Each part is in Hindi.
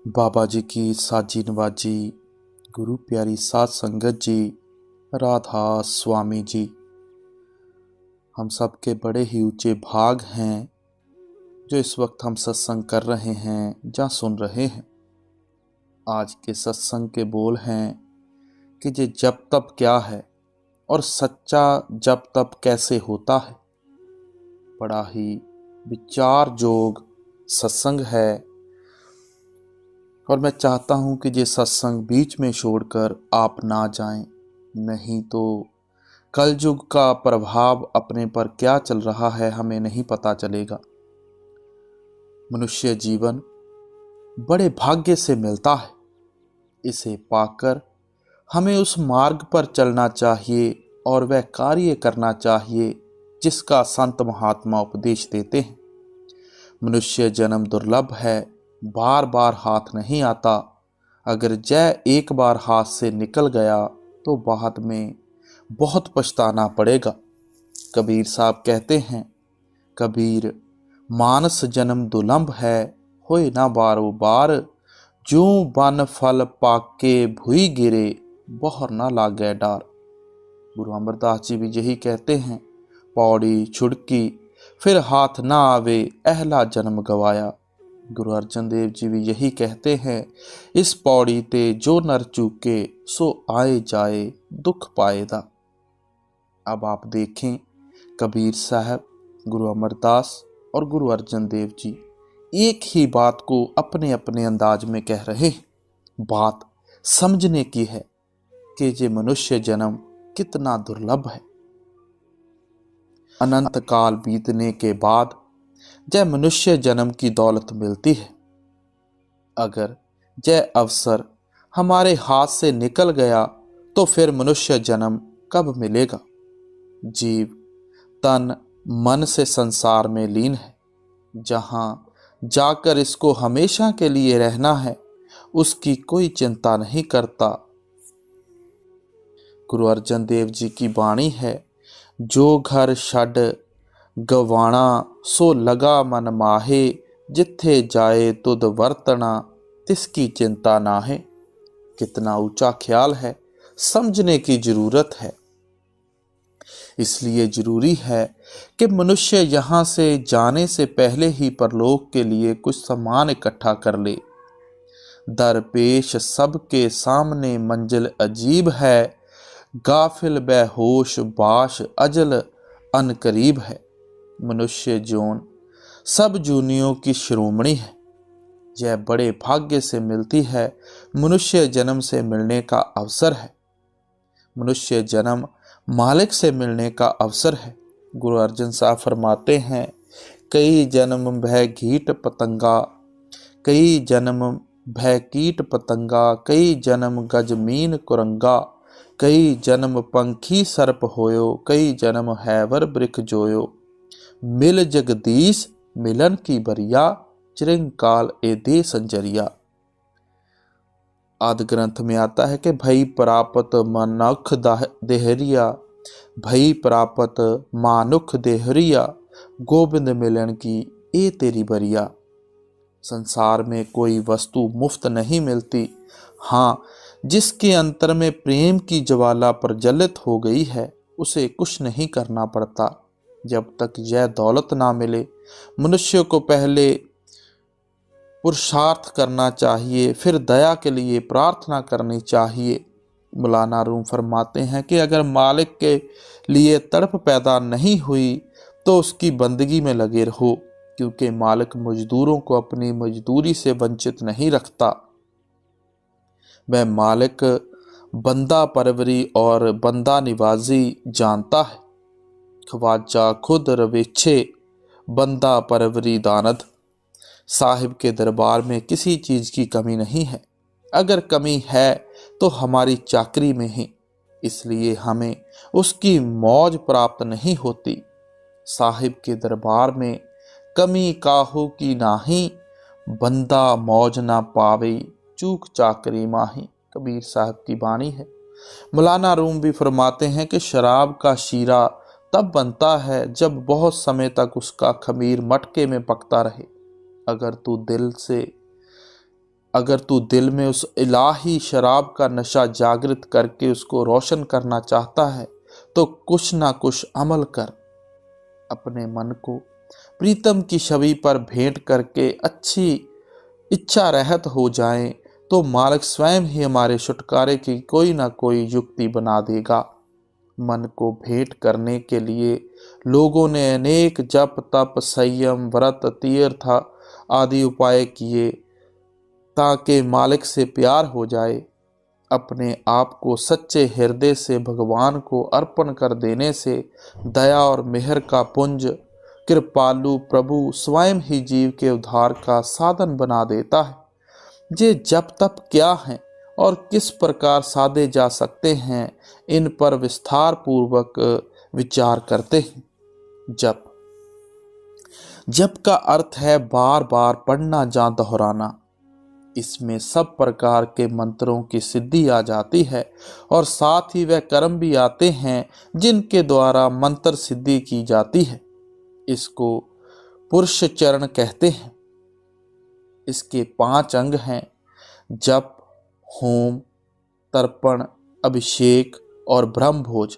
बाबा जी की साजी नवाजी, गुरु प्यारी साध संगत जी, राधा स्वामी जी, हम सब के बड़े ही ऊंचे भाग हैं जो इस वक्त हम सत्संग कर रहे हैं या सुन रहे हैं। आज के सत्संग के बोल हैं कि ये जप तप क्या है और सच्चा जप तप कैसे होता है। बड़ा ही विचार जोग सत्संग है और मैं चाहता हूं कि ये सत्संग बीच में छोड़कर आप ना जाएं, नहीं तो कलयुग का प्रभाव अपने पर क्या चल रहा है हमें नहीं पता चलेगा। मनुष्य जीवन बड़े भाग्य से मिलता है, इसे पाकर हमें उस मार्ग पर चलना चाहिए और वह कार्य करना चाहिए जिसका संत महात्मा उपदेश देते हैं। मनुष्य जन्म दुर्लभ है, बार बार हाथ नहीं आता। अगर जय एक बार हाथ से निकल गया तो बाद में बहुत पछताना पड़ेगा। कबीर साहब कहते हैं, कबीर मानस जन्म दुलंभ है, होए ना बारो बार, जूं बन फल पाके भुई गिरे, बहर ना लागे डार। गुरु अमरदास जी भी यही कहते हैं, पौड़ी छुड़की फिर हाथ ना आवे, अहला जन्म गवाया। गुरु अर्जन देव जी भी यही कहते हैं, इस पौड़ी ते जो नर चूके, सो आए जाए दुख पाएदा। अब आप देखें, कबीर साहब, गुरु अमरदास और गुरु अर्जन देव जी एक ही बात को अपने अपने अंदाज में कह रहे हैं। बात समझने की है कि ये मनुष्य जन्म कितना दुर्लभ है। अनंत काल बीतने के बाद जय मनुष्य जन्म की दौलत मिलती है। अगर जय अवसर हमारे हाथ से निकल गया तो फिर मनुष्य जन्म कब मिलेगा। जीव तन मन से संसार में लीन है, जहां जाकर इसको हमेशा के लिए रहना है उसकी कोई चिंता नहीं करता। गुरु अर्जन देव जी की वाणी है, जो घर छड़ गवाना, सो लगा मन माहे, जिथे जाए तुद वर्तना, तिसकी चिंता ना है। कितना ऊंचा ख्याल है, समझने की जरूरत है। इसलिए जरूरी है कि मनुष्य यहाँ से जाने से पहले ही परलोक के लिए कुछ सामान इकट्ठा कर ले। दरपेश सबके सामने मंजिल अजीब है, गाफिल बेहोश बाश अजल अनकरीब है। मनुष्य जोन सब जूनियों की शिरोमणि है, यह बड़े भाग्य से मिलती है। मनुष्य जन्म से मिलने का अवसर है, मनुष्य जन्म मालिक से मिलने का अवसर है। गुरु अर्जन साहब फरमाते हैं, कई जन्म भय कीट पतंगा, कई जन्म भय कीट पतंगा, कई जन्म गजमीन कुरंगा, कई जन्म पंखी सर्प होयो, कई जन्म हैवर वृख जोयो, मिल जगदीश मिलन की बरिया, चिरंकाल ए दे संजरिया। आदि ग्रंथ में आता है कि भई प्रापत मनुख देहरिया, भई प्रापत मानुख देहरिया, गोविंद मिलन की ए तेरी बरिया। संसार में कोई वस्तु मुफ्त नहीं मिलती। हाँ, जिसके अंतर में प्रेम की ज्वाला प्रज्वलित हो गई है उसे कुछ नहीं करना पड़ता। जब तक यह दौलत ना मिले, मनुष्य को पहले पुरुषार्थ करना चाहिए, फिर दया के लिए प्रार्थना करनी चाहिए। मौलाना रूम फरमाते हैं कि अगर मालिक के लिए तड़प पैदा नहीं हुई तो उसकी बंदगी में लगे रहो, क्योंकि मालिक मजदूरों को अपनी मजदूरी से वंचित नहीं रखता। वह मालिक बंदा परवरी और बंदा निवाजी जानता है। ख्वाजा खुद रवेछे, बंदा परवरी दानद। साहिब के दरबार में किसी चीज की कमी नहीं है, अगर कमी है तो हमारी चाकरी में ही, इसलिए हमें उसकी मौज प्राप्त नहीं होती। साहिब के दरबार में कमी काहू की नाही, बंदा मौज ना पावे, चूक चाकरी माही। कबीर साहब की वाणी है। मौलाना रूम भी फरमाते हैं कि शराब का शीरा तब बनता है जब बहुत समय तक उसका खमीर मटके में पकता रहे। अगर तू दिल से अगर तू दिल में उस इलाही शराब का नशा जागृत करके उसको रोशन करना चाहता है तो कुछ ना कुछ अमल कर। अपने मन को प्रीतम की छवि पर भेंट करके अच्छी इच्छा रहत हो जाएं तो मालिक स्वयं ही हमारे छुटकारे की कोई ना कोई युक्ति बना देगा। मन को भेंट करने के लिए लोगों ने अनेक जप तप संयम व्रत तीर्थ आदि उपाय किए ताकि मालिक से प्यार हो जाए। अपने आप को सच्चे हृदय से भगवान को अर्पण कर देने से दया और मेहर का पुंज कृपालु प्रभु स्वयं ही जीव के उद्धार का साधन बना देता है। ये जप तप क्या हैं और किस प्रकार साधे जा सकते हैं, इन पर विस्तार पूर्वक विचार करते हैं। जप जप का अर्थ है बार बार पढ़ना या दोहराना। इसमें सब प्रकार के मंत्रों की सिद्धि आ जाती है और साथ ही वह कर्म भी आते हैं जिनके द्वारा मंत्र सिद्धि की जाती है। इसको पुरुष चरण कहते हैं। इसके 5 अंग हैं: जप, होम, तर्पण, अभिषेक और ब्रह्मभोज।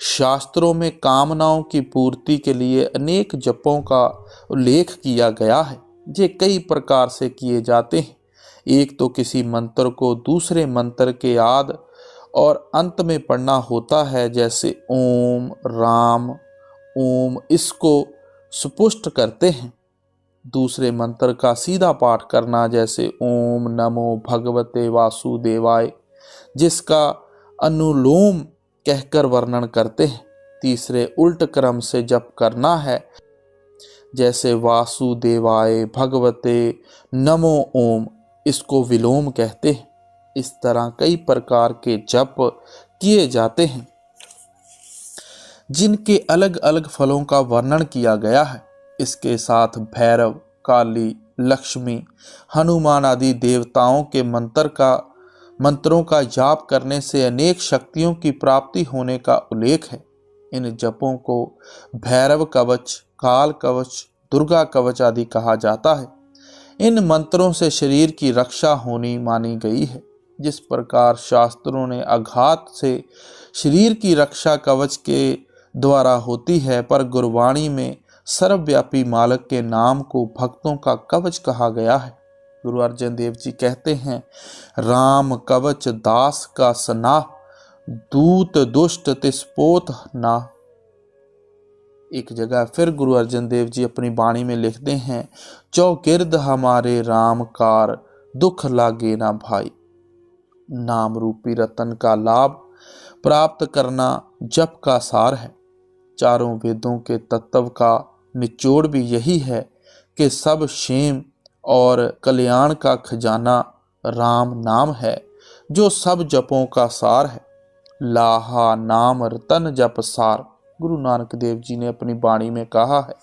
शास्त्रों में कामनाओं की पूर्ति के लिए अनेक जपों का उल्लेख किया गया है। ये कई प्रकार से किए जाते हैं। एक तो किसी मंत्र को दूसरे मंत्र के आदि और अंत में पढ़ना होता है, जैसे ओम राम ओम, इसको सुपुष्ट करते हैं। दूसरे मंत्र का सीधा पाठ करना, जैसे ओम नमो भगवते वासुदेवाय, जिसका अनुलोम कहकर वर्णन करते हैं। तीसरे उल्ट क्रम से जप करना है, जैसे वासुदेवाय भगवते नमो ओम, इसको विलोम कहते हैं। इस तरह कई प्रकार के जप किए जाते हैं जिनके अलग अलग फलों का वर्णन किया गया है। इसके साथ भैरव, काली, लक्ष्मी, हनुमान आदि देवताओं के मंत्रों का जाप करने से अनेक शक्तियों की प्राप्ति होने का उल्लेख है। इन जपों को भैरव कवच, काल कवच, दुर्गा कवच आदि कहा जाता है। इन मंत्रों से शरीर की रक्षा होनी मानी गई है। जिस प्रकार शास्त्रों ने आघात से शरीर की रक्षा कवच के द्वारा होती है, पर गुरबाणी में सर्वव्यापी मालिक के नाम को भक्तों का कवच कहा गया है। गुरु अर्जन देव जी कहते हैं, राम कवच दास का सना, दूत दुष्ट तिस्पोत ना। एक जगह फिर गुरु अर्जन देव जी अपनी वाणी में लिखते हैं, चौगिर्द हमारे राम कार, दुख लागे ना भाई। नाम रूपी रतन का लाभ प्राप्त करना जप का सार है। चारों वेदों के तत्व का निचोड़ भी यही है कि सब क्षेम और कल्याण का खजाना राम नाम है, जो सब जपों का सार है। लाहा नाम रतन जप सार, गुरु नानक देव जी ने अपनी वाणी में कहा है।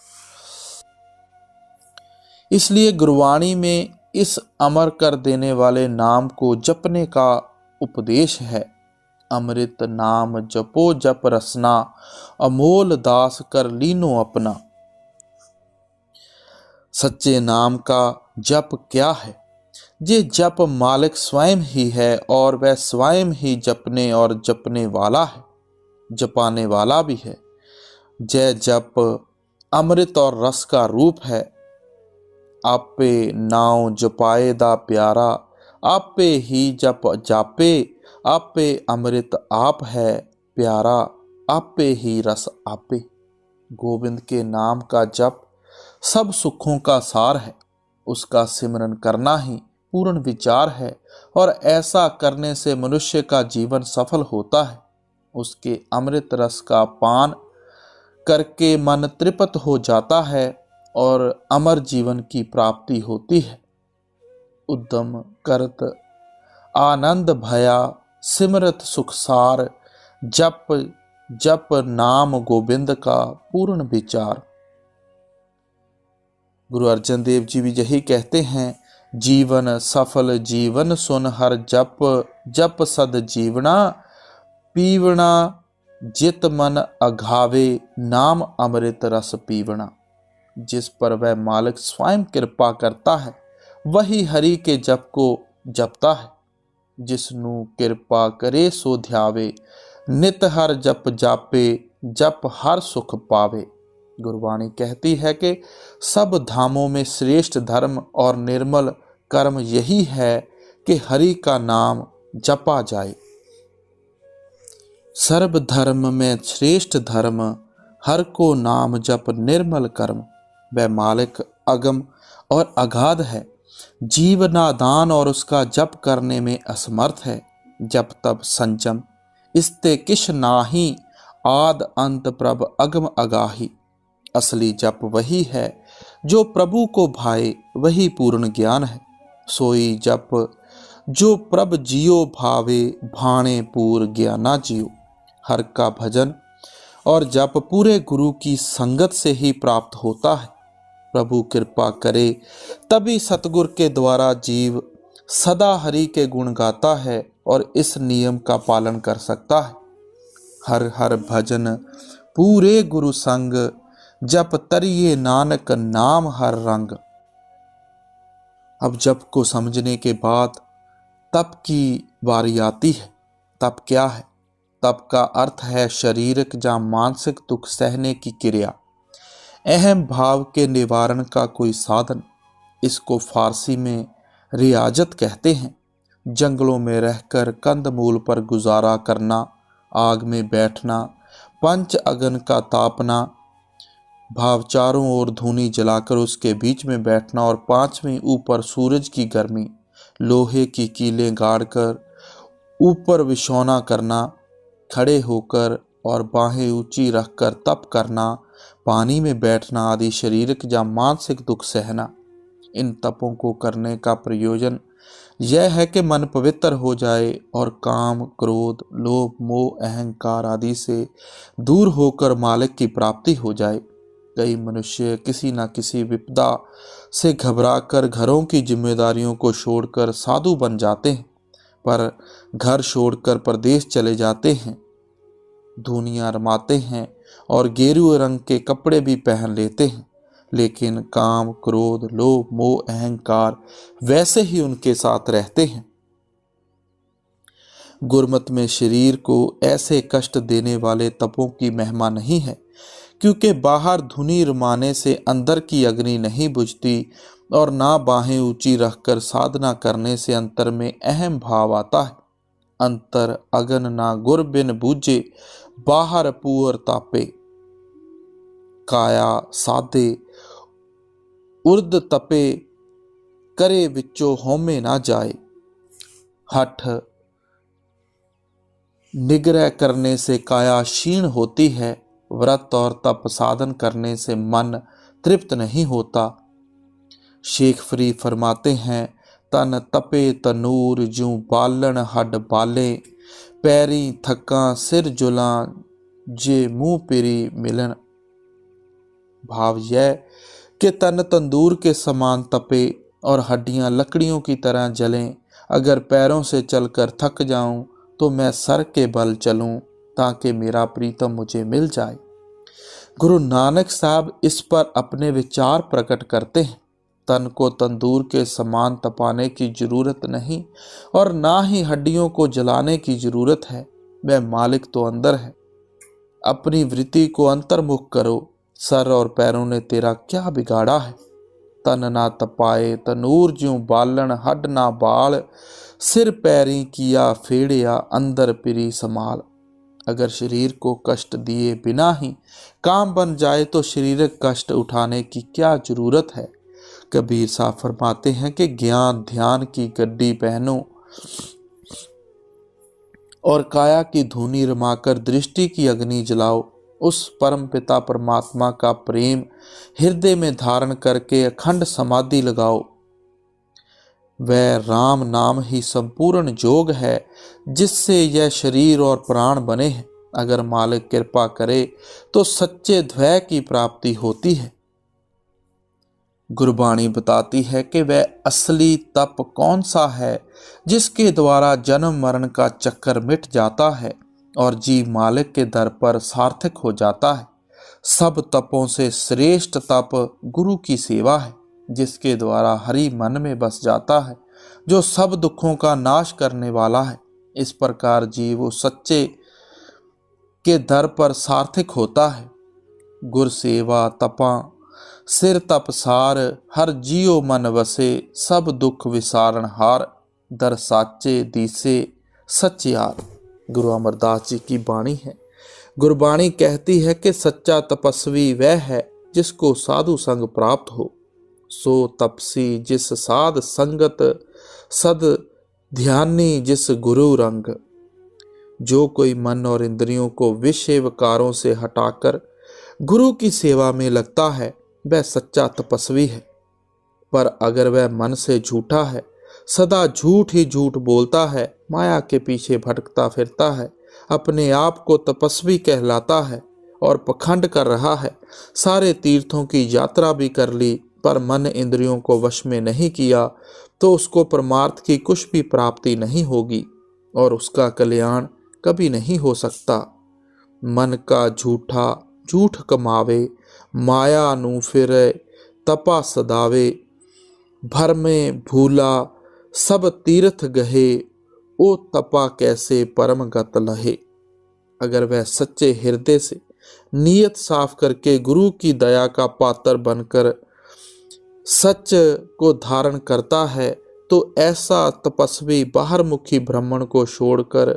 इसलिए गुरुवाणी में इस अमर कर देने वाले नाम को जपने का उपदेश है। अमृत नाम जपो जप रसना, अमोल दास कर लीनो अपना। सच्चे नाम का जप क्या है? ये जप मालिक स्वयं ही है और वह स्वयं ही जपने और जपने वाला है, जपाने वाला भी है। जय जप अमृत और रस का रूप है। आपे नाव जपाए दा प्यारा, आपे ही जप जापे, आपे अमृत आप है प्यारा, आपे ही रस आपे। गोविंद के नाम का जप सब सुखों का सार है। उसका सिमरन करना ही पूर्ण विचार है और ऐसा करने से मनुष्य का जीवन सफल होता है। उसके अमृत रस का पान करके मन तृप्त हो जाता है और अमर जीवन की प्राप्ति होती है। उद्यम करत आनंद भया, सिमरत सुखसार, जप जप नाम गोविंद का पूर्ण विचार। गुरु अर्जन देव जी भी यही कहते हैं, जीवन सफल जीवन सुन हर जप, जप सद जीवना, पीवना जित मन अघावे, नाम अमृत रस पीवना। जिस पर वह मालिक स्वयं कृपा करता है वही हरि के जप को जपता है। जिसनु कृपा करे सो ध्यावे, नित हर जप जापे, जप हर सुख पावे। गुरबाणी कहती है कि सब धामों में श्रेष्ठ धर्म और निर्मल कर्म यही है कि हरि का नाम जपा जाए। सर्व धर्म में श्रेष्ठ धर्म, हर को नाम जप निर्मल कर्म। वह मालिक अगम और अगाध है, जीव नादान और उसका जप करने में असमर्थ है। जप तप संचम इसते किश नाही, आद अंत प्रभ अगम अगाही। असली जप वही है जो प्रभु को भाए, वही पूर्ण ज्ञान है। सोई जप जो प्रभ जियो भावे, भाणे पूर ज्ञाना जियो। हर का भजन और जप पूरे गुरु की संगत से ही प्राप्त होता है। प्रभु कृपा करे तभी सतगुर के द्वारा जीव सदा हरि के गुण गाता है और इस नियम का पालन कर सकता है। हर हर भजन पूरे गुरु संग, जप तरिए नानक नाम हर रंग। अब जप को समझने के बाद तप की बारी आती है। तप क्या है? तप का अर्थ है शारीरिक या मानसिक दुख सहने की क्रिया, अहम भाव के निवारण का कोई साधन। इसको फारसी में रियाजत कहते हैं। जंगलों में रहकर कंदमूल पर गुजारा करना, आग में बैठना, पंच अगन का तापना, भाव चारों ओर धूनी जलाकर उसके बीच में बैठना, और पांचवीं ऊपर सूरज की गर्मी, लोहे की कीलें गाड़कर ऊपर विछौना करना, खड़े होकर और बाहें ऊंची रखकर तप करना, पानी में बैठना आदि शारीरिक या मानसिक दुख सहना। इन तपों को करने का प्रयोजन यह है कि मन पवित्र हो जाए और काम, क्रोध, लोभ, मोह, अहंकार आदि से दूर होकर मालिक की प्राप्ति हो जाए। कई मनुष्य किसी न किसी विपदा से घबराकर घरों की जिम्मेदारियों को छोड़कर साधु बन जाते हैं, पर घर छोड़कर परदेश चले जाते हैं, धुनियाँ रमाते हैं और गेरुए रंग के कपड़े भी पहन लेते हैं, लेकिन काम, क्रोध, लोभ, मोह, अहंकार वैसे ही उनके साथ रहते हैं। गुरमत में शरीर को ऐसे कष्ट देने वाले तपों की महिमा नहीं है, क्योंकि बाहर धुनी रमाने से अंदर की अग्नि नहीं बुझती और ना बाहें ऊंची रखकर साधना करने से अंतर में अहम भाव आता है। अंतर अगन ना गुर बिन बूझे, बाहर पुअर तापे। काया साधे उर्द तपे, करे विचो होमे ना जाए। हठ निग्रह करने से काया क्षीण होती है, व्रत और तप साधन करने से मन तृप्त नहीं होता। शेख फरीद फरमाते हैं, तन तपे तनूर जूं बालन हड बाले, पैरी थका सिर जुला जे मुंह पेरी मिलन। भाव यह कि तन तंदूर के समान तपे और हड्डियां लकड़ियों की तरह जलें। अगर पैरों से चलकर थक जाऊं तो मैं सर के बल चलूं, ताकि मेरा प्रीतम मुझे मिल जाए। गुरु नानक साहब इस पर अपने विचार प्रकट करते हैं। तन को तंदूर के समान तपाने की जरूरत नहीं और ना ही हड्डियों को जलाने की जरूरत है। वह मालिक तो अंदर है। अपनी वृत्ति को अंतर्मुख करो। सर और पैरों ने तेरा क्या बिगाड़ा है? तन ना तपाए तनूर ज्यों बालन, हड ना बाल, सिर पैरी किया फेड़िया, अंदर पिरी समाल। अगर शरीर को कष्ट दिए बिना ही काम बन जाए तो शारीरिक कष्ट उठाने की क्या जरूरत है? कबीर साहब फरमाते हैं कि ज्ञान ध्यान की गड्डी पहनो और काया की धूनी रमाकर दृष्टि की अग्नि जलाओ। उस परम पिता परमात्मा का प्रेम हृदय में धारण करके अखंड समाधि लगाओ। वह राम नाम ही संपूर्ण जोग है, जिससे यह शरीर और प्राण बने हैं। अगर मालिक कृपा करे तो सच्चे द्वैत की प्राप्ति होती है। गुरबाणी बताती है कि वह असली तप कौन सा है जिसके द्वारा जन्म मरण का चक्कर मिट जाता है और जीव मालिक के दर पर सार्थक हो जाता है। सब तपों से श्रेष्ठ तप गुरु की सेवा है। जिसके द्वारा हरि मन में बस जाता है, जो सब दुखों का नाश करने वाला है। इस प्रकार जीव उस सच्चे के दर पर सार्थक होता है। गुर सेवा तपा सिर तपसार, हर जियो मन वसे, सब दुख विसारण हार, दर साचे दीसे सच्चियार। गुरु अमरदास जी की वाणी है। गुरबाणी कहती है कि सच्चा तपस्वी वह है जिसको साधु संग प्राप्त हो। सो तपसी जिस साध संगत, सद ध्यानी जिस गुरु रंग। जो कोई मन और इंद्रियों को विषय विकारों से हटाकर गुरु की सेवा में लगता है, वह सच्चा तपस्वी है। पर अगर वह मन से झूठा है, सदा झूठ ही झूठ बोलता है, माया के पीछे भटकता फिरता है, अपने आप को तपस्वी कहलाता है और पखंड कर रहा है, सारे तीर्थों की यात्रा भी कर ली पर मन इंद्रियों को वश में नहीं किया, तो उसको परमार्थ की कुछ भी प्राप्ति नहीं होगी और उसका कल्याण कभी नहीं हो सकता। मन का झूठा झूठ कमावे, माया नू फिरे तपा सदावे, भर में भूला सब तीर्थ गहे, ओ तपा कैसे परम गत लहे। अगर वह सच्चे हृदय से नीयत साफ करके गुरु की दया का पात्र बनकर सच को धारण करता है, तो ऐसा तपस्वी बाहरमुखी ब्राह्मण को छोड़कर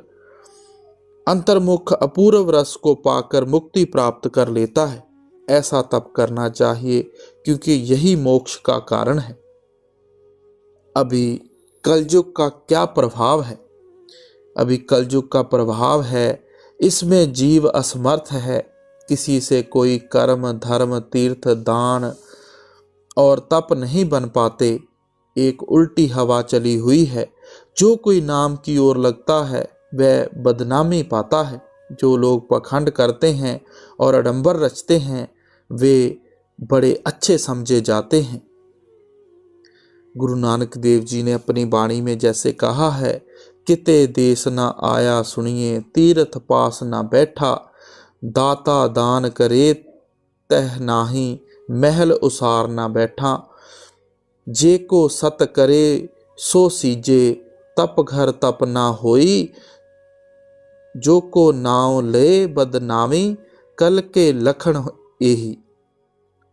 अंतर्मुख अपूर्व रस को पाकर मुक्ति प्राप्त कर लेता है। ऐसा तप करना चाहिए क्योंकि यही मोक्ष का कारण है। अभी कलयुग का क्या प्रभाव है? अभी कलयुग का प्रभाव है, इसमें जीव असमर्थ है। किसी से कोई कर्म धर्म तीर्थ दान और तप नहीं बन पाते। एक उल्टी हवा चली हुई है। जो कोई नाम की ओर लगता है वह बदनामी पाता है। जो लोग पखंड करते हैं और आडंबर रचते हैं वे बड़े अच्छे समझे जाते हैं। गुरु नानक देव जी ने अपनी वाणी में जैसे कहा है, किते देश न आया सुनिए, तीर्थ पास न बैठा, दाता दान करे तह नाही, महल उसार न बैठा, जे को सत करे सो सीजे, तप घर तप ना होई, जो को नाव ले बदनामी, कल के लखन यही।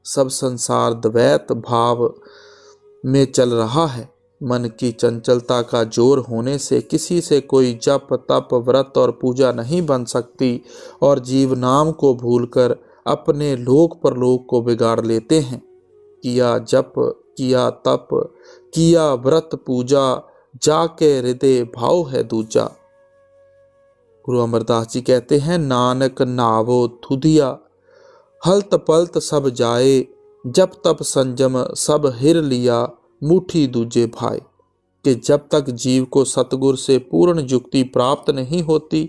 सब संसार द्वैत भाव में चल रहा है। मन की चंचलता का जोर होने से किसी से कोई जप तप व्रत और पूजा नहीं बन सकती और जीव नाम को भूलकर अपने लोक परलोक को बिगाड़ लेते हैं। किया जप किया तप किया व्रत पूजा, जाके हृदय भाव है दूजा। गुरु अमरदास जी कहते हैं, नानक नावो थुधिया, हलत पलत सब जाए, जब तब संजम सब हिर लिया, मुठी दूजे भाई। कि जब तक जीव को सतगुर से पूर्ण युक्ति प्राप्त नहीं होती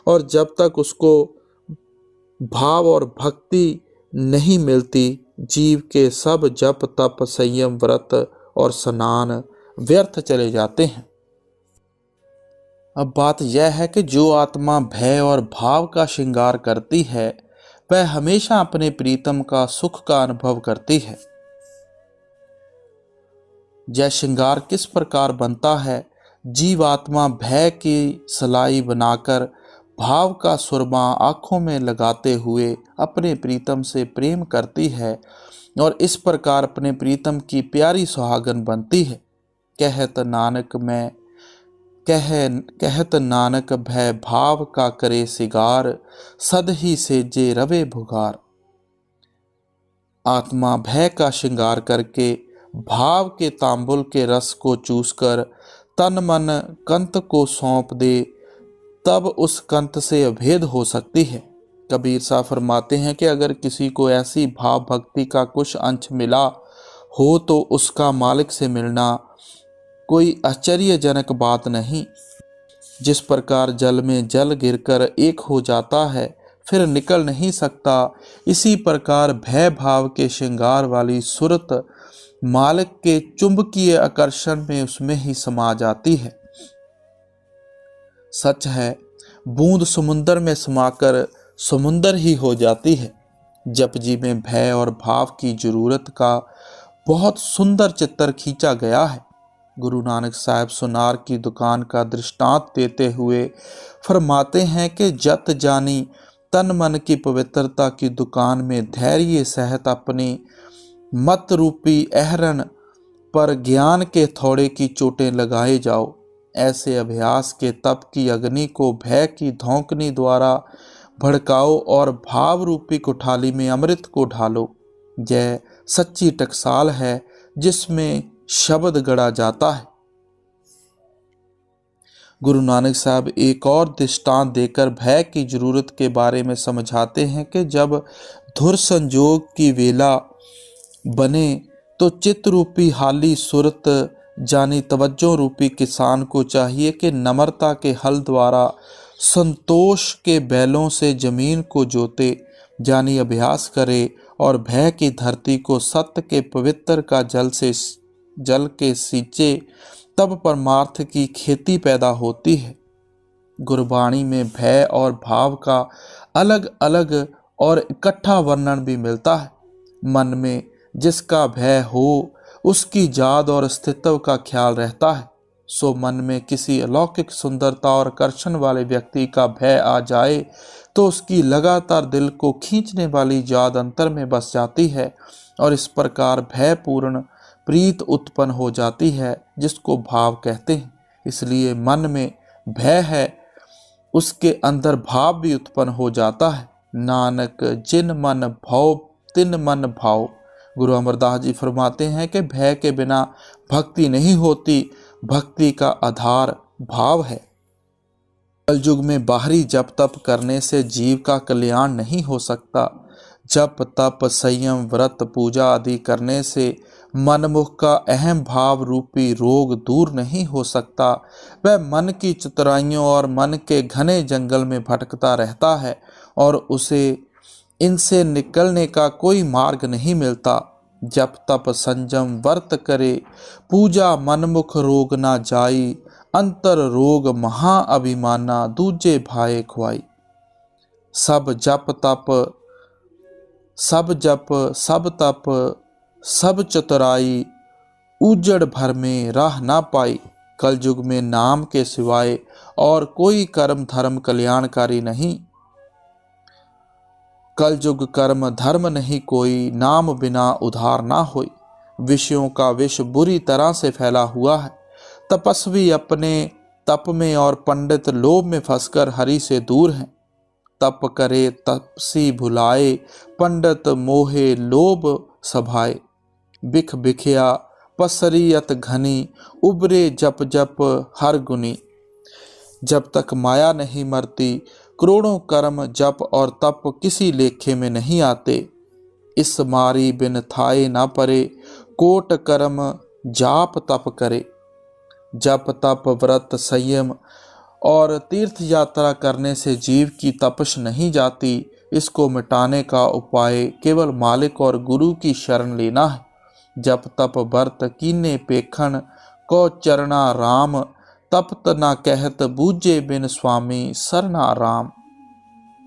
और जब तक उसको भाव और भक्ति नहीं मिलती, जीव के सब जप तप संयम व्रत और स्नान व्यर्थ चले जाते हैं। अब बात यह है कि जो आत्मा भय और भाव का श्रृंगार करती है वह हमेशा अपने प्रीतम का सुख का अनुभव करती है। यह श्रृंगार किस प्रकार बनता है? जीवात्मा भय की सलाई बनाकर भाव का सुरमा आंखों में लगाते हुए अपने प्रीतम से प्रेम करती है और इस प्रकार अपने प्रीतम की प्यारी सुहागन बनती है। कहत नानक भय भाव का करे सिगार, सद ही से जे रवे भुगार। आत्मा भय का श्रृंगार करके भाव के तांबुल के रस को चूसकर तन मन कंत को सौंप दे, तब उस कंत से अभेद हो सकती है। कबीर साहब फरमाते हैं कि अगर किसी को ऐसी भाव भक्ति का कुछ अंश मिला हो तो उसका मालिक से मिलना कोई आश्चर्यजनक बात नहीं। जिस प्रकार जल में जल गिरकर एक हो जाता है फिर निकल नहीं सकता, इसी प्रकार भय भाव के श्रृंगार वाली सूरत मालिक के चुंबकीय आकर्षण में उसमें ही समा जाती है। सच है, बूंद समुंदर में समाकर समुंदर ही हो जाती है। जप जी में भय और भाव की जरूरत का बहुत सुंदर चित्र खींचा गया है। गुरु नानक साहब सुनार की दुकान का दृष्टांत देते हुए फरमाते हैं कि जत जानी तन मन की पवित्रता की दुकान में धैर्य सहित अपनी मत रूपी अहरन पर ज्ञान के थोड़े की चोटें लगाए जाओ। ऐसे अभ्यास के तप की अग्नि को भय की धौंकनी द्वारा भड़काओ और भाव रूपी कुठाली में अमृत को ढालो। यह सच्ची टकसाल है जिसमें शब्द गढ़ा जाता है। गुरु नानक साहब एक और दृष्टांत देकर भय की जरूरत के बारे में समझाते हैं कि जब धुर संजोग की वेला बने तो चित्त रूपी हाली सूरत जानी तवज्जो रूपी किसान को चाहिए कि नम्रता के हल द्वारा संतोष के बैलों से जमीन को जोते जानी अभ्यास करे और भय की धरती को सत्य के पवित्र का जल के सींचे, तब परमार्थ की खेती पैदा होती है। गुरबाणी में भय और भाव का अलग अलग और इकट्ठा वर्णन भी मिलता है। मन में जिसका भय हो उसकी जाद और अस्तित्व का ख्याल रहता है। सो मन में किसी अलौकिक सुंदरता और आकर्षण वाले व्यक्ति का भय आ जाए तो उसकी लगातार दिल को खींचने वाली याद अंतर में बस जाती है और इस प्रकार भयपूर्ण प्रीत उत्पन्न हो जाती है जिसको भाव कहते हैं। इसलिए मन में भय है उसके अंदर भाव भी उत्पन्न हो जाता है। नानक जिन मन भाव तिन मन भाव। गुरु अमरदास जी फरमाते हैं कि भय के बिना भक्ति नहीं होती, भक्ति का आधार भाव है। कलयुग में बाहरी जप तप करने से जीव का कल्याण नहीं हो सकता। जप तप संयम व्रत पूजा आदि करने से मनमुख का अहम भाव रूपी रोग दूर नहीं हो सकता। वह मन की चतुराइयों और मन के घने जंगल में भटकता रहता है और उसे इनसे निकलने का कोई मार्ग नहीं मिलता। जप तप संयम व्रत करे, पूजा मनमुख रोग ना जाई, अंतर रोग महा अभिमाना दूजे भाए खुआई। सब जप तप सब जप सब तप सब चतुराई, उजड़ भर में राह ना पाई। कलयुग में नाम के सिवाय और कोई कर्म धर्म कल्याणकारी नहीं। कलयुग कर्म धर्म नहीं कोई, नाम बिना उधार ना होई। विषयों का विष बुरी तरह से फैला हुआ है। तपस्वी अपने तप में और पंडित लोभ में फंसकर हरि से दूर हैं। तप करे तपसी भुलाए, पंडित मोहे लोभ सभाए। बिख बिखिया पसरियत घनी, उबरे जप जप हर गुनी। जब तक माया नहीं मरती, करोड़ों कर्म जप और तप किसी लेखे में नहीं आते। इस मारी बिन थाए ना परे, कोट कर्म जाप तप करे। जप तप व्रत संयम और तीर्थ यात्रा करने से जीव की तपश नहीं जाती। इसको मिटाने का उपाय केवल मालिक और गुरु की शरण लेना है। जप तप व्रत कीने पेखन को चरना राम, तपत ना कहत बूझे बिन स्वामी सरना राम।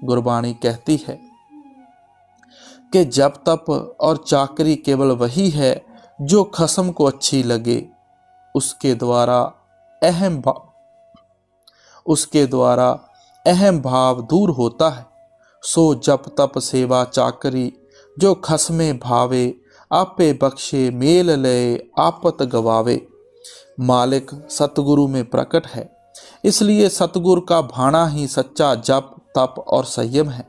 गुरबाणी कहती है कि जप तप और चाकरी केवल वही है जो खसम को अच्छी लगे। उसके द्वारा अहम भाव दूर होता है। सो जप तप सेवा चाकरी जो खसमे भावे, आपे बख्शे मेल लय आपत गवावे। मालिक सतगुरु में प्रकट है, इसलिए सतगुरु का भाणा ही सच्चा जप तप और संयम है।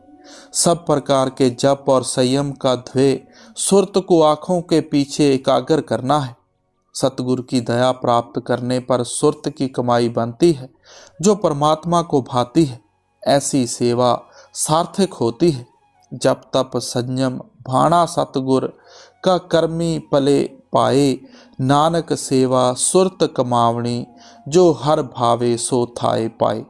सब प्रकार के जप और संयम का ध्येय सुरत को आंखों के पीछे एकाग्र करना है। सतगुरु की दया प्राप्त करने पर सुरत की कमाई बनती है जो परमात्मा को भाती है। ऐसी सेवा सार्थक होती है। जप तप संयम भाणा सतगुर का कर्मी पले पाए, नानक सेवा सुरत कमावणी, जो हर भावे सो थाए पाए।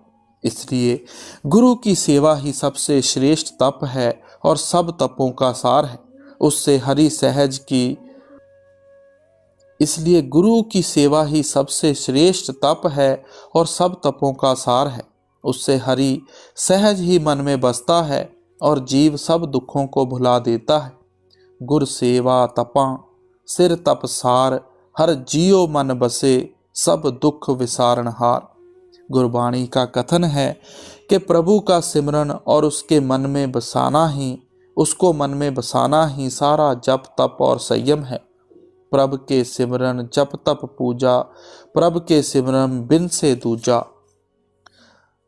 इसलिए गुरु की सेवा ही सबसे श्रेष्ठ तप है और सब तपों का सार है। उससे हरि सहज की इसलिए गुरु की सेवा ही सबसे श्रेष्ठ तप है और सब तपों का सार है। उससे हरि सहज ही मन में बसता है और जीव सब दुखों को भुला देता है। गुर सेवा तपा सिर तपसार हर जियो मन बसे, सब दुख विसारण हार। गुरबाणी का कथन है कि प्रभु का सिमरन और उसके मन में बसाना ही उसको मन में बसाना ही सारा जप तप और संयम है। प्रभु के सिमरन जप तप पूजा, प्रभु के सिमरन बिन से दूजा।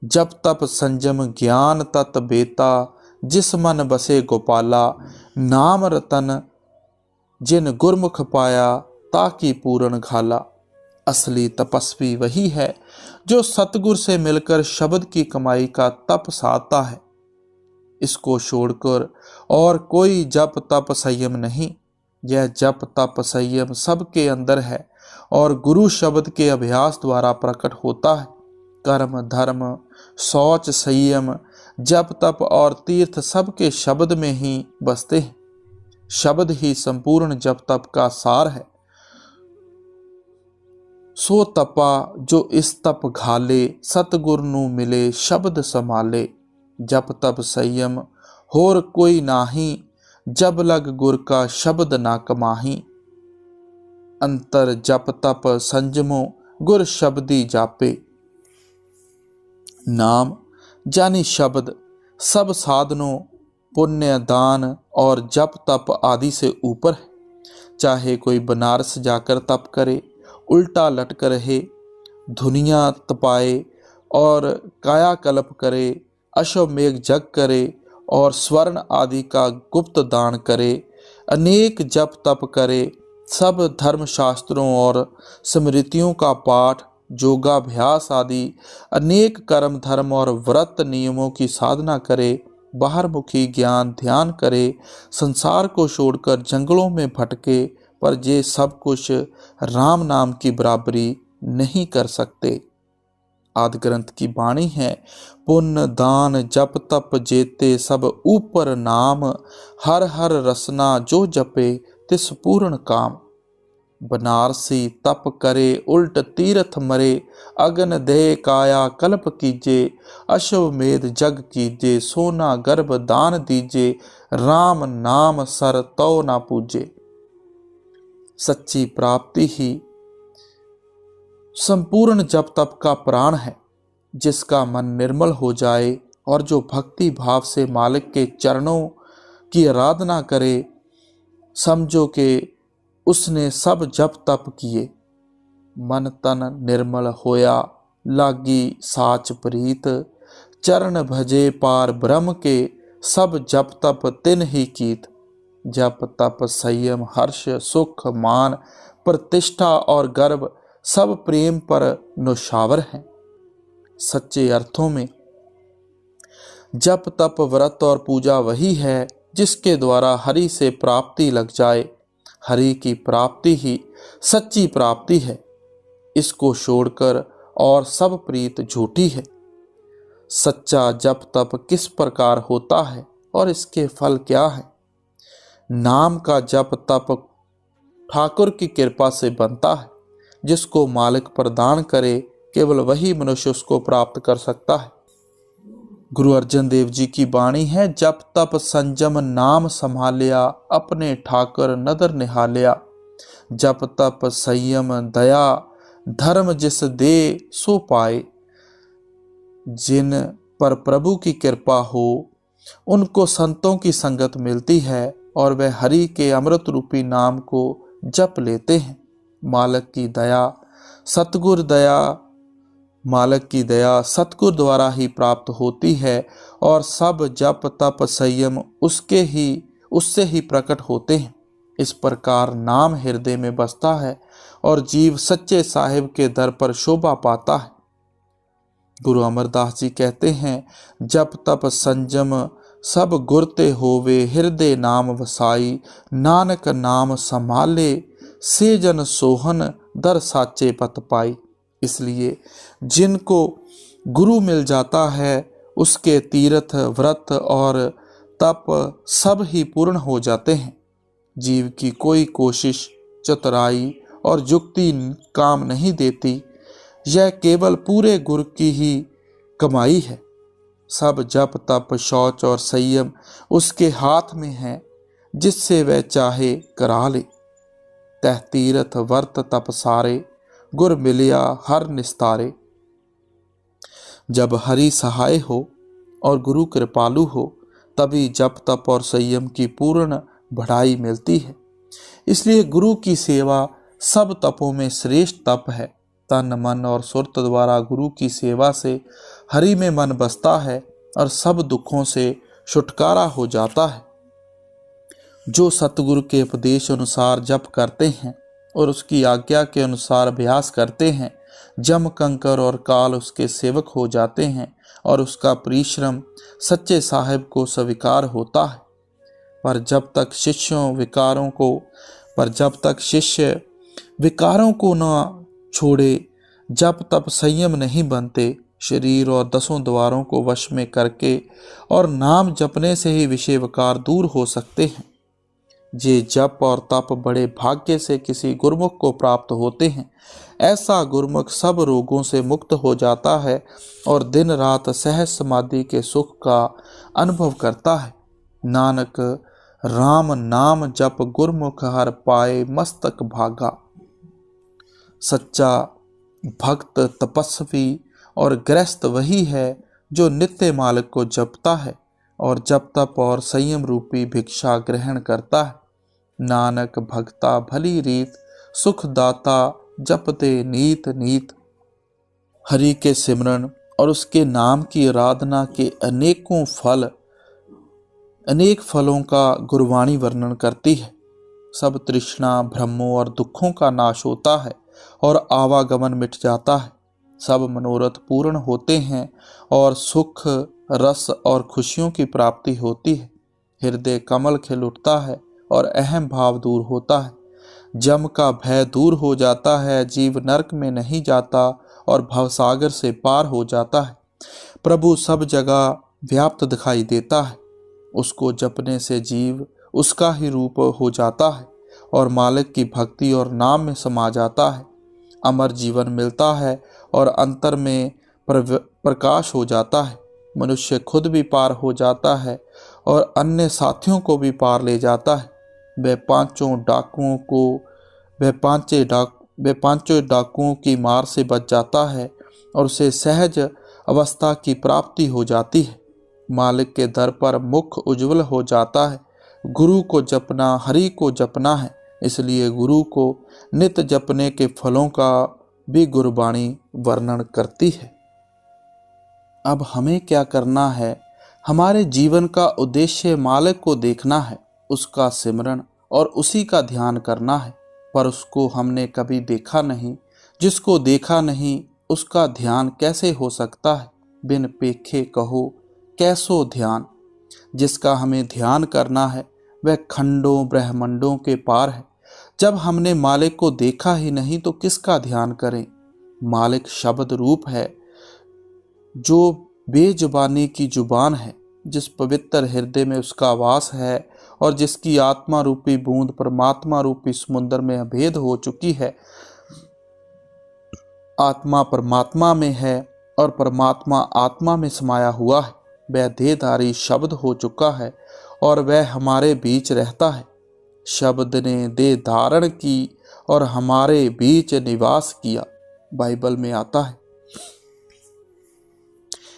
जप तप संयम ज्ञान तत बेता, जिस मन बसे गोपाला। नाम रतन जिन गुरमुख पाया, ताकि पूर्ण घाला। असली तपस्वी वही है जो सतगुर से मिलकर शब्द की कमाई का तप साधता है। इसको छोड़कर और कोई जप तप संयम नहीं। यह जप तप संयम सबके अंदर है और गुरु शब्द के अभ्यास द्वारा प्रकट होता है। कर्म धर्म शौच संयम जप तप और तीर्थ सबके शब्द में ही बसते हैं। शब्द ही संपूर्ण जप तप का सार है। सो तपा जो इस तप घाले, सतगुर नू मिले शब्द संभाले। जप तप संयम होर कोई नाही, जब लग गुर का शब्द ना कमाही। अंतर जप तप संजमो, गुर शब्दी जापे। नाम जानी शब्द सब साधनों, पुण्य दान और जप तप आदि से ऊपर है। चाहे कोई बनारस जाकर तप करे, उल्टा लटक रहे, धुनिया तपाए और कायाकल्प करे, अश्वमेघ जग करे और स्वर्ण आदि का गुप्त दान करे, अनेक जप तप करे, सब धर्मशास्त्रों और स्मृतियों का पाठ, योगाभ्यास आदि अनेक कर्म धर्म और व्रत नियमों की साधना करे, बाहरमुखी ज्ञान ध्यान करे, संसार को छोड़कर जंगलों में भटके, पर ये सब कुछ राम नाम की बराबरी नहीं कर सकते। आदि ग्रंथ की वाणी है, पुण्य दान जप तप जेते सब ऊपर नाम, हर हर रसना जो जपे तिस पूर्ण काम। बनारसी तप करे उल्ट तीर्थ मरे, अगन दे काया कल्प कीजे, अश्वमेध जग कीजे, सोना गर्भ दान दीजे, राम नाम सर तो ना पूजे। सच्ची प्राप्ति ही संपूर्ण जप तप का प्राण है। जिसका मन निर्मल हो जाए और जो भक्ति भाव से मालिक के चरणों की आराधना करे, समझो कि उसने सब जप तप किए। मन तन निर्मल होया, लागी साच प्रीत, चरण भजे पार ब्रह्म के, सब जप तप तिन ही कीत। जप तप संयम हर्ष सुख मान प्रतिष्ठा और गर्व सब प्रेम पर नुशावर हैं। सच्चे अर्थों में जप तप व्रत और पूजा वही है जिसके द्वारा हरि से प्राप्ति लग जाए। हरि की प्राप्ति ही सच्ची प्राप्ति है। इसको छोड़कर और सब प्रीत झूठी है। सच्चा जप तप किस प्रकार होता है और इसके फल क्या है? नाम का जप तप ठाकुर की कृपा से बनता है। जिसको मालिक प्रदान करे, केवल वही मनुष्य उसको प्राप्त कर सकता है। गुरु अर्जन देव जी की वाणी है, जप तप संजम नाम संभालिया, अपने ठाकुर नदर निहालिया। जप तप संयम दया धर्म जिस दे सो पाए। जिन पर प्रभु की कृपा हो उनको संतों की संगत मिलती है और वह हरि के अमृत रूपी नाम को जप लेते हैं। मालिक की दया सतगुर दया मालिक की दया सतगुर द्वारा ही प्राप्त होती है और सब जप तप संयम उससे ही प्रकट होते हैं। इस प्रकार नाम हृदय में बसता है और जीव सच्चे साहिब के दर पर शोभा पाता है। गुरु अमरदास जी कहते हैं, जप तप संजम सब गुरते होवे, हृदय नाम वसाई, नानक नाम संभाले, से जन सोहन दर साचे पत पाई। इसलिए जिनको गुरु मिल जाता है उसके तीर्थ व्रत और तप सब ही पूर्ण हो जाते हैं। जीव की कोई कोशिश चतुराई और युक्ति काम नहीं देती। यह केवल पूरे गुरु की ही कमाई है। सब जप तप शौच और संयम उसके हाथ में है, जिससे वह चाहे करा ले। तह तीरथ वर्त तप सारे, गुर मिलिया हर निस्तारे। जब हरि सहाय हो और गुरु कृपालु हो, तभी जप तप और संयम की पूर्ण बढ़ाई मिलती है। इसलिए गुरु की सेवा सब तपों में श्रेष्ठ तप है। तन मन और सुरत द्वारा गुरु की सेवा से हरि में मन बसता है और सब दुखों से छुटकारा हो जाता है। जो सतगुरु के उपदेश अनुसार जप करते हैं और उसकी आज्ञा के अनुसार अभ्यास करते हैं, जम कंकर और काल उसके सेवक हो जाते हैं और उसका परिश्रम सच्चे साहिब को स्वीकार होता है। पर जब तक शिष्य विकारों को न छोड़े, जब तक संयम नहीं बनते, शरीर और 10 द्वारों को वश में करके और नाम जपने से ही विषय विकार दूर हो सकते हैं। ये जप और तप बड़े भाग्य से किसी गुरुमुख को प्राप्त होते हैं। ऐसा गुरुमुख सब रोगों से मुक्त हो जाता है और दिन रात सहज समाधि के सुख का अनुभव करता है। नानक राम नाम जप गुरमुख हर पाए मस्तक भागा। सच्चा भक्त, तपस्वी और गृहस्थ वही है जो नित्य मालिक को जपता है और जप तप और संयम रूपी भिक्षा ग्रहण करता है। नानक भक्ता भली रीत, सुख दाता जपते नीत नीत। हरि के सिमरन और उसके नाम की आराधना के अनेक फलों का गुरवाणी वर्णन करती है। सब तृष्णा, भ्रमों और दुखों का नाश होता है और आवागमन मिट जाता है। सब मनोरथ पूर्ण होते हैं और सुख, रस और खुशियों की प्राप्ति होती है। हृदय कमल खिल उठता है और अहम भाव दूर होता है। जम का भय दूर हो जाता है, जीव नरक में नहीं जाता और भवसागर से पार हो जाता है। प्रभु सब जगह व्याप्त दिखाई देता है। उसको जपने से जीव उसका ही रूप हो जाता है और मालिक की भक्ति और नाम में समा जाता है। अमर जीवन मिलता है और अंतर में प्रकाश हो जाता है। मनुष्य खुद भी पार हो जाता है और अन्य साथियों को भी पार ले जाता है। वह पांचों डाकुओं की मार से बच जाता है और उसे सहज अवस्था की प्राप्ति हो जाती है। मालिक के दर पर मुख उज्जवल हो जाता है। गुरु को जपना हरि को जपना है, इसलिए गुरु को नित्य जपने के फलों का भी गुरबाणी वर्णन करती है। अब हमें क्या करना है? हमारे जीवन का उद्देश्य मालिक को देखना है, उसका सिमरन और उसी का ध्यान करना है। पर उसको हमने कभी देखा नहीं। जिसको देखा नहीं उसका ध्यान कैसे हो सकता है? बिन पेखे कहो कैसो ध्यान। जिसका हमें ध्यान करना है वह खंडों ब्रह्मंडों के पार है। जब हमने मालिक को देखा ही नहीं तो किसका ध्यान करें? मालिक शब्द रूप है जो बेजुबानी की जुबान है, जिस पवित्र हृदय में उसका वास है और जिसकी आत्मा रूपी बूंद परमात्मा रूपी समुद्र में अभेद हो चुकी है। आत्मा परमात्मा में है और परमात्मा आत्मा में समाया हुआ है। वह देहधारी शब्द हो चुका है और वह हमारे बीच रहता है। शब्द ने देह धारण की और हमारे बीच निवास किया, बाइबल में आता है।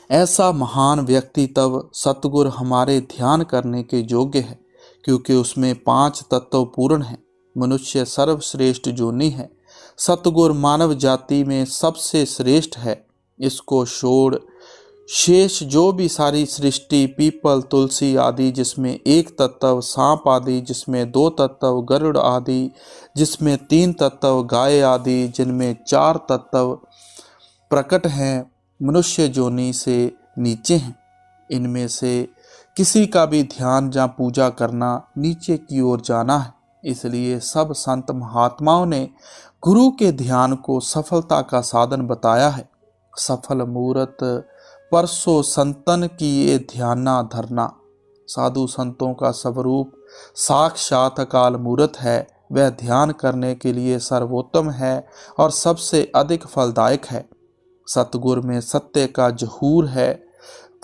ऐसा महान व्यक्ति तब सतगुरु हमारे ध्यान करने के योग्य है, क्योंकि उसमें 5 तत्व पूर्ण हैं। मनुष्य सर्वश्रेष्ठ जोनी है। सतगुरु मानव जाति में सबसे श्रेष्ठ है। इसको छोड़ शेष जो भी सारी सृष्टि, पीपल, तुलसी आदि जिसमें 1 तत्व, सांप आदि जिसमें 2 तत्व, गरुड़ आदि जिसमें 3 तत्व, गाय आदि जिनमें 4 तत्व प्रकट हैं, मनुष्य जोनी से नीचे हैं। इनमें से किसी का भी ध्यान या पूजा करना नीचे की ओर जाना है। इसलिए सब संत महात्माओं ने गुरु के ध्यान को सफलता का साधन बताया है। सफल मूरत परसो संतन की ये ध्याना धरना। साधु संतों का स्वरूप साक्षात अकाल मूरत है। वह ध्यान करने के लिए सर्वोत्तम है और सबसे अधिक फलदायक है। सतगुरु में सत्य का जहूर है।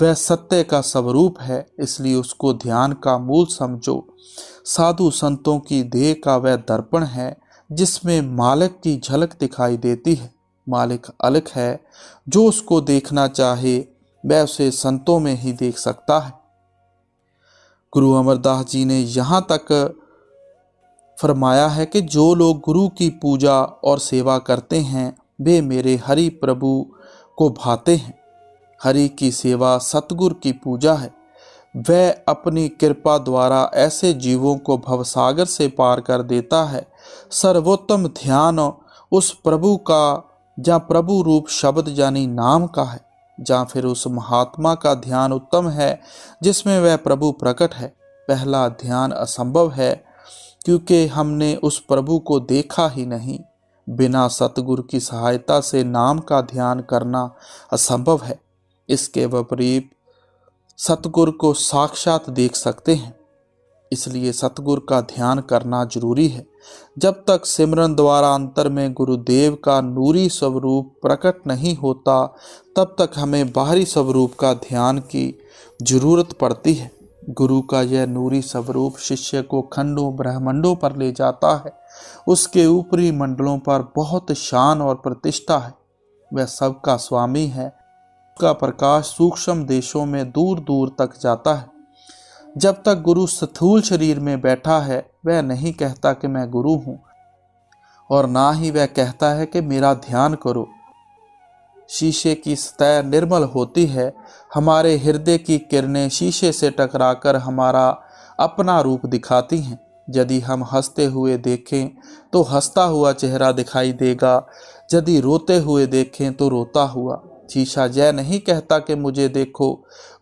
वह सत्य का स्वरूप है, इसलिए उसको ध्यान का मूल समझो। साधु संतों की देह का वह दर्पण है जिसमें मालिक की झलक दिखाई देती है। मालिक अलग है, जो उसको देखना चाहे वह उसे संतों में ही देख सकता है। गुरु अमरदास जी ने यहाँ तक फरमाया है कि जो लोग गुरु की पूजा और सेवा करते हैं वे मेरे हरि प्रभु को भाते हैं। हरि की सेवा सतगुरु की पूजा है। वह अपनी कृपा द्वारा ऐसे जीवों को भवसागर से पार कर देता है। सर्वोत्तम ध्यान उस प्रभु का जहाँ प्रभु रूप शब्द यानी नाम का है, जहाँ फिर उस महात्मा का ध्यान उत्तम है जिसमें वह प्रभु प्रकट है। पहला ध्यान असंभव है क्योंकि हमने उस प्रभु को देखा ही नहीं। बिना सतगुरु की सहायता से नाम का ध्यान करना असंभव है। इसके विपरीत सतगुरु को साक्षात देख सकते हैं, इसलिए सतगुरु का ध्यान करना जरूरी है। जब तक सिमरन द्वारा अंतर में गुरुदेव का नूरी स्वरूप प्रकट नहीं होता तब तक हमें बाहरी स्वरूप का ध्यान की जरूरत पड़ती है। गुरु का यह नूरी स्वरूप शिष्य को खंडों ब्रह्मांडों पर ले जाता है। उसके ऊपरी मंडलों पर बहुत शान और प्रतिष्ठा है। वह सबका स्वामी है। उसका प्रकाश सूक्ष्म देशों में दूर दूर तक जाता है। जब तक गुरु स्थूल शरीर में बैठा है वह नहीं कहता कि मैं गुरु हूँ, और ना ही वह कहता है कि मेरा ध्यान करो। शीशे की सतह निर्मल होती है। हमारे हृदय की किरणें शीशे से टकराकर हमारा अपना रूप दिखाती हैं। यदि हम हंसते हुए देखें तो हंसता हुआ चेहरा दिखाई देगा, यदि रोते हुए देखें तो रोता हुआ। शीशा यह नहीं कहता कि मुझे देखो।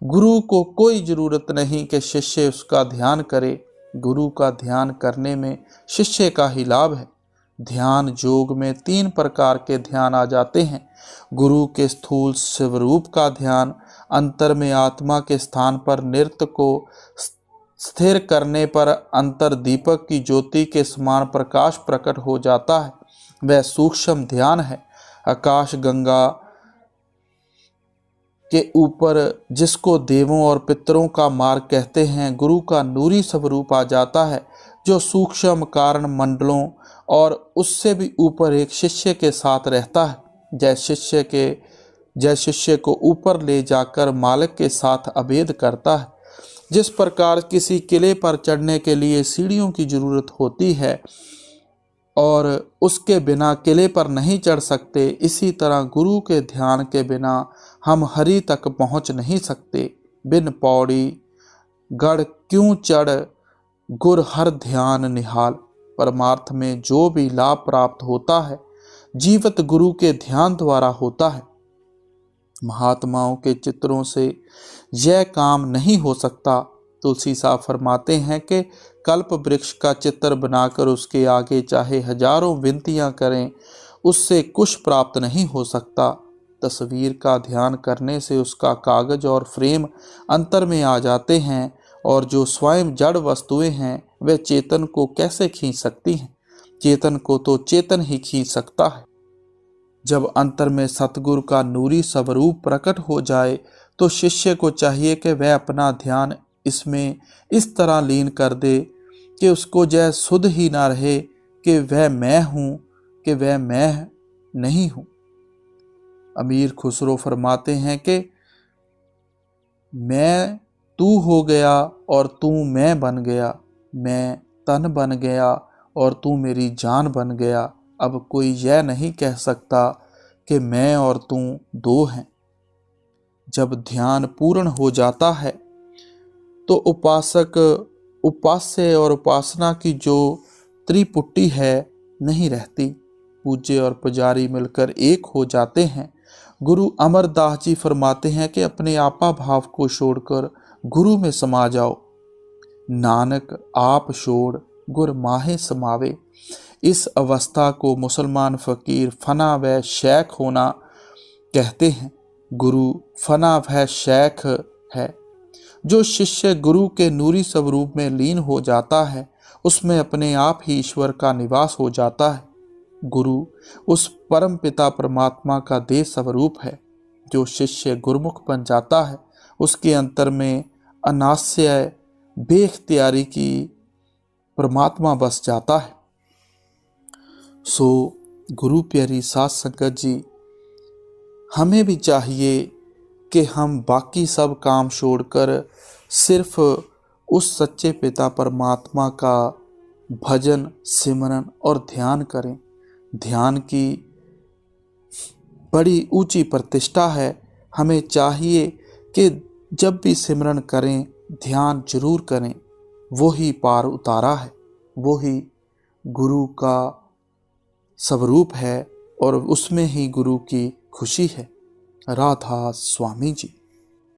गुरु को कोई जरूरत नहीं कि शिष्य उसका ध्यान करे। गुरु का ध्यान करने में शिष्य का ही लाभ है। ध्यान योग में 3 प्रकार के ध्यान आ जाते हैं। गुरु के स्थूल स्वरूप का ध्यान, अंतर में आत्मा के स्थान पर नृत्य को स्थिर करने पर अंतर दीपक की ज्योति के समान प्रकाश प्रकट हो जाता है, वह सूक्ष्म ध्यान है। आकाश गंगा के ऊपर जिसको देवों और पितरों का मार्ग कहते हैं, गुरु का नूरी स्वरूप आ जाता है जो सूक्ष्म कारण मंडलों और उससे भी ऊपर एक शिष्य के साथ रहता है। जय शिष्य को ऊपर ले जाकर मालिक के साथ अभेद करता है। जिस प्रकार किसी किले पर चढ़ने के लिए सीढ़ियों की जरूरत होती है और उसके बिना किले पर नहीं चढ़ सकते, इसी तरह गुरु के ध्यान के बिना हम हरि तक पहुंच नहीं सकते। बिन पौड़ी गढ़ क्यों चढ़ गुर हर ध्यान निहाल। परमार्थ में जो भी लाभ प्राप्त होता है जीवित गुरु के ध्यान द्वारा होता है। महात्माओं के चित्रों से यह काम नहीं हो सकता। तुलसी साहब फरमाते हैं कि कल्प वृक्ष का चित्र बनाकर उसके आगे चाहे हजारों विनतियां करें, उससे कुछ प्राप्त नहीं हो सकता। तस्वीर का ध्यान करने से उसका कागज और फ्रेम अंतर में आ जाते हैं, और जो स्वयं जड़ वस्तुएं हैं वे चेतन को कैसे खींच सकती हैं। चेतन को तो चेतन ही खींच सकता है। जब अंतर में सतगुरु का नूरी स्वरूप प्रकट हो जाए तो शिष्य को चाहिए कि वह अपना ध्यान इसमें इस तरह लीन कर दे कि उसको यह सुध ही ना रहे कि वह मैं हूँ, कि वह मैं नहीं हूँ। अमीर खुसरो फरमाते हैं कि मैं तू हो गया और तू मैं बन गया, मैं तन बन गया और तू मेरी जान बन गया। अब कोई यह नहीं कह सकता कि मैं और तू दो हैं। जब ध्यान पूर्ण हो जाता है तो उपासक, उपास्य और उपासना की जो त्रिपुटी है नहीं रहती। पूज्य और पुजारी मिलकर एक हो जाते हैं। गुरु अमरदास जी फरमाते हैं कि अपने आपा भाव को छोड़कर गुरु में समा जाओ। नानक आप छोड़ गुर माहे समावे। इस अवस्था को मुसलमान फकीर फना व शेख होना कहते हैं। गुरु फना व शेख है। जो शिष्य गुरु के नूरी स्वरूप में लीन हो जाता है उसमें अपने आप ही ईश्वर का निवास हो जाता है। गुरु उस परम पिता परमात्मा का देह स्वरूप है। जो शिष्य गुरुमुख बन जाता है उसके अंतर में अनास्य बेख्तियारी की परमात्मा बस जाता है। सो गुरु प्यारी साध संगत जी, हमें भी चाहिए कि हम बाकी सब काम छोड़कर सिर्फ उस सच्चे पिता परमात्मा का भजन, सिमरन और ध्यान करें। ध्यान की बड़ी ऊंची प्रतिष्ठा है। हमें चाहिए कि जब भी सिमरन करें, ध्यान जरूर करें। वो ही पार उतारा है, वो ही गुरु का स्वरूप है और उसमें ही गुरु की खुशी है। राधा स्वामी जी।